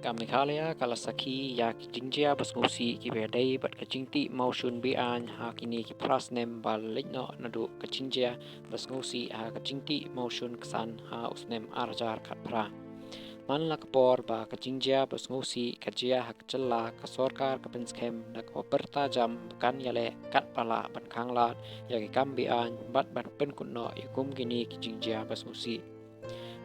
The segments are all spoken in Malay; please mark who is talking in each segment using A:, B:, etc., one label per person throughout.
A: Kamikhalia kalasaki ya kijingjia basmusi kiberdei bat kajingti mausun bian ha kini ki prasnem bal leitno nadu kajingjia basmusi ha kajingti mausun kesan ha usnem arjar katpra. Man la kapor ba kajingjia basmusi kajia ha kacella ka sorkar kapenskem nak operta jam kan yale kat pala ban kanglat ya ki kambian bat pen kunno ikum kini kijingjia basmusi.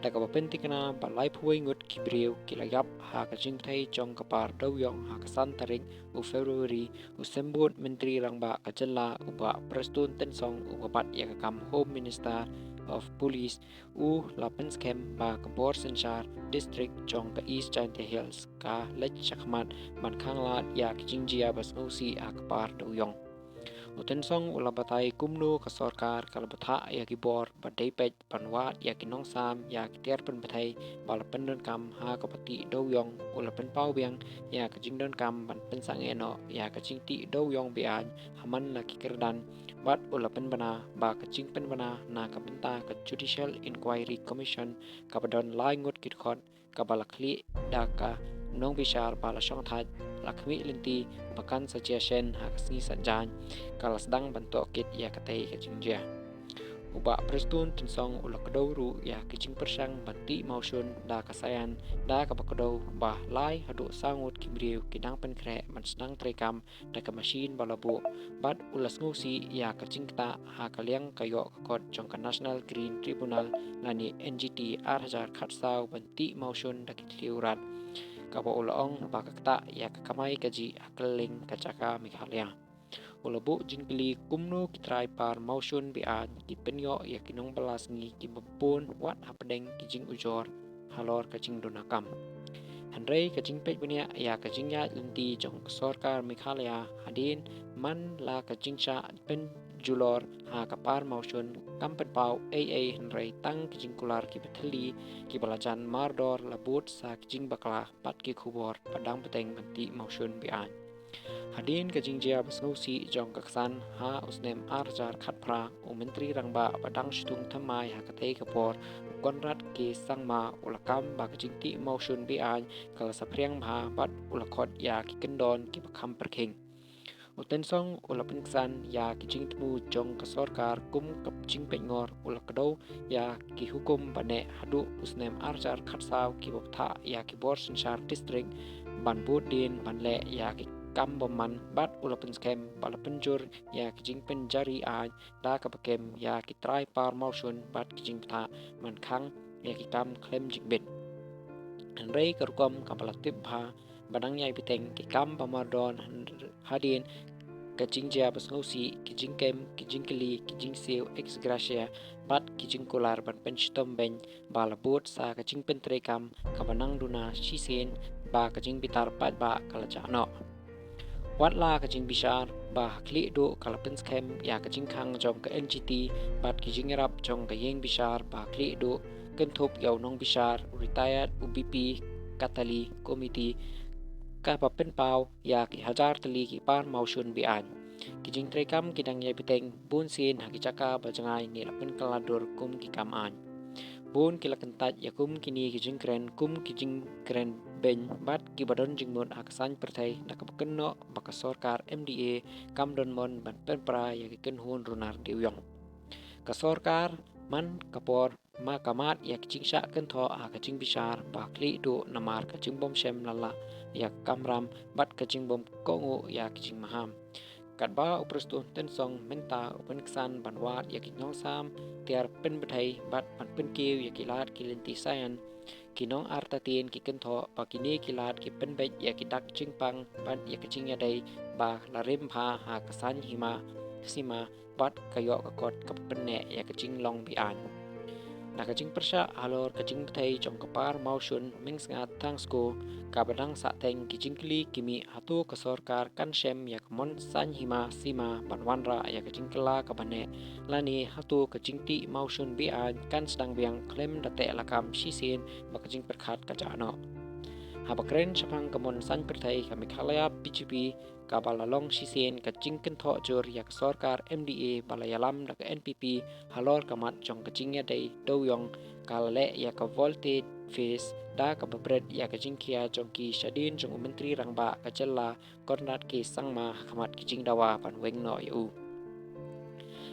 A: Đại có bên tích na bà lai phuôi ngут kibriu kilayap ha ka jing thai chong kapar dau yong ha ka san taring u February u sembut menteri rangba ka jella u ba prestun ten song u bat ya ka kam home minister of police u lapens kem ba ka bor senchar district chong ka east China hills ka lech chakmat man khanglat ya ka jingjia basmusi ha ka par dau yong Uten song ulabatai kumnu ka sorkar kalbatha ya ki bor badai pej panwat ya ki nong sam ya ki tiar pen batai bala pen don kam ha ka pati do yong ula pen pau biang ya ka jing don kam ban pen sang eno ya ka jing ti do yong bian haman la ki kerdan bat ula pen bana ba ka jing pen bana na ka benta ka judicial inquiry commission ka badon lai ngot kit khot ka bala kli da ka nong bishar bala shong thaj lakmi linti bakan suggestion ha kasni sanjan kala sedang bantu kit ya katai kajingjia uba prestun tinsong ulak kedawru ya kijing persang banti mausun da kasayan da kapakadaw bah lai hadu sangut kibriu kidang penkre man sedang trekam da ka machine balabu bat ulas ngusi ya kajingta ha kaliang kayo kakot jong ka National Green Tribunal lani NGT arhajar khatsau banti mausun da kitliurat kapa ulaong bakakta ya kakamai kaji akeling kacaka Meghalaya ulabu jingkili kumno kitrai par mausun bian kipenyo ya kinong balas ngi kibapun wat hapedeng kijing ujor halor kajing donakam Handrei kajing pej bania ya kajing ya lenti jong sorkar Meghalaya hadin man la kajing sha pen julor ha kapar mausun kampen pau AA Handrei tang kijing kular ki beteli ki balajan mardor labut sa kijing bakla pat ki khubor padang peteng banti mausun bian hadin kajing jia basnusi jong kaksan ha usnem arjar khatpra u menteri rangba padang shitung thamai ha katei kapor konrat ke sangma ulakam ba kajing ti mausun bian kala sapriang bha bat ulakhot ya ki kendon ki bakham perkhing Uten song ula penksan ya kijing temu jong ka sorkar kum kap jing pengor ula kedaw ya ki hukum bane hadu usnem arjar khatsau ki boptha ya ki bor senchar district ban budin ban le ya ki kam boman bat ula penskem bala penjur ya kijing penjari a da ka pakem ya ki trai par mausun bat kijing tha man khang ya ki kam klem jigbet Handrei karukom kapala tibha badang yai piteng ki kam pamadon hadin kajing jia basnusi kijing kem kijing keli kijing siu ex gracia bat kijing kular ban penstom ben bala bot sa kajing pentrekam kabanang duna shisen ba kajing bitar pat ba kalajano watla kajing bishar ba kli do kalapens kem ya kajing khang jong ka NGT bat kijing rap jong ka yeng bishar ba kli do kenthop yaw nong bishar retired UBP Katali Committee ka papen pau ya ki hajar tali ki par mausun bian kijing trekam kidang ya piteng bun sin hakicaka bajangai ni lapen kaladur kum ki kaman bun kilakentat ya kum kini kijing kren ben bat ki badon jingmon aksan pertai nakapakenno baka sorkar MDA kam don mon ban penpra ya ki kenhun runar diuyong ka sorkar man kapor ma kamat ya kijing sha kentho a kajing bishar bakli do namar kajing bom shem lala ya kamram bat kajing bom kongu ya kijing maham katba uprestun tensong menta upenksan banwat ya kinong sam tiar pen bethai bat pan pen kiu ya kilat kilenti sayan kinong artatin ki kentho pakini kilat ki penbej ya kidak jingpang bat ya kijing ya dai ba larim pha ha kasan hima sima bat kayo kakot kapenne ya kajing long bian na kajing persya halor kajing bethai jong kapar mausun mengsngat tangsko kabadang sa teng kijing kli kimi hatu ka sorkar kan shem ya kamon san hima sima banwanra ya kajing kela kabane lani hatu kajing ti mausun bian kan sedang biang klem date lakam shisin bakajing perkhat kajano habakren chapang kamon san perthai ka Meghalaya BJP ka balalong shisen kajing kentho jur ya ka sorkar MDA balayalam da ka NPP halor kamat jong kajing ya dai doyong kalale ya ka Fis da kababred ya kajingkia jongki Shadin jong Menteri Rangba kajella Konrad ke Sangma hakamat kijing dawa panweng no yu.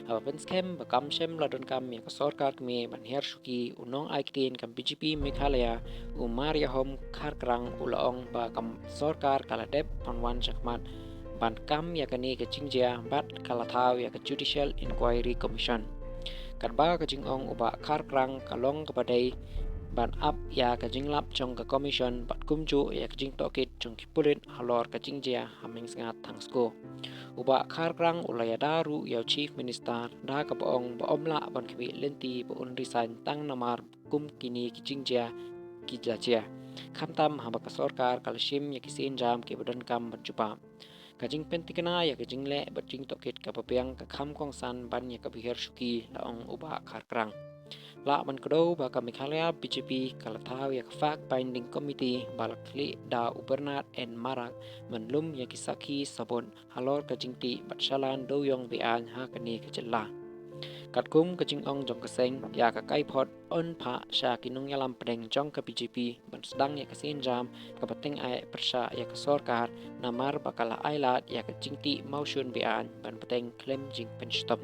A: Apan skem bakam shem ladon kam ya kasorkar kami banher shuki unong aiktin kam BJP Meghalaya Maria Hom Kharkrang ulaong ba kam sorkar kaladep panwan jakmat ban kam ya kani kajingjia bat kalathaw ya ka Judicial Inquiry Commission. Kadba kajingong uba Kharkrang kalong kepadai ban up ya kajinglap chong ka commission bat kumju ya kajing tokit chong kipulit halor kajingjia haming sengat thangsko. Uba Kharkrang ulaya daru ya chief minister da kapoong baomla ban kami lenti baun resign tang namar kum kini kijingjia kijajia. Kamtam hamba kasorkar kalashim ya kisin jam ke badan kam berjumpa. Kajing pentikena ya kajing le berjing tokit kapapiang kakam kongsan ban ya kabihir syuki laong uba Kharkrang. La man kedau baka Meghalaya BJP kalathaw ya fact binding committee balakli da ubernat en marak menlum ya kisaki sabon halor kajingti batsalan doyong bean ha kani kajella. Katkum kajing ong jong kaseng ya kakai pot on pa sya kinung yalam pedeng jong ke BJP ban sedang ya kasin jam kapating ay persya ya kasorkar namar bakala ailat ya kajingti mausyun bean ban peteng klaim jing penstop.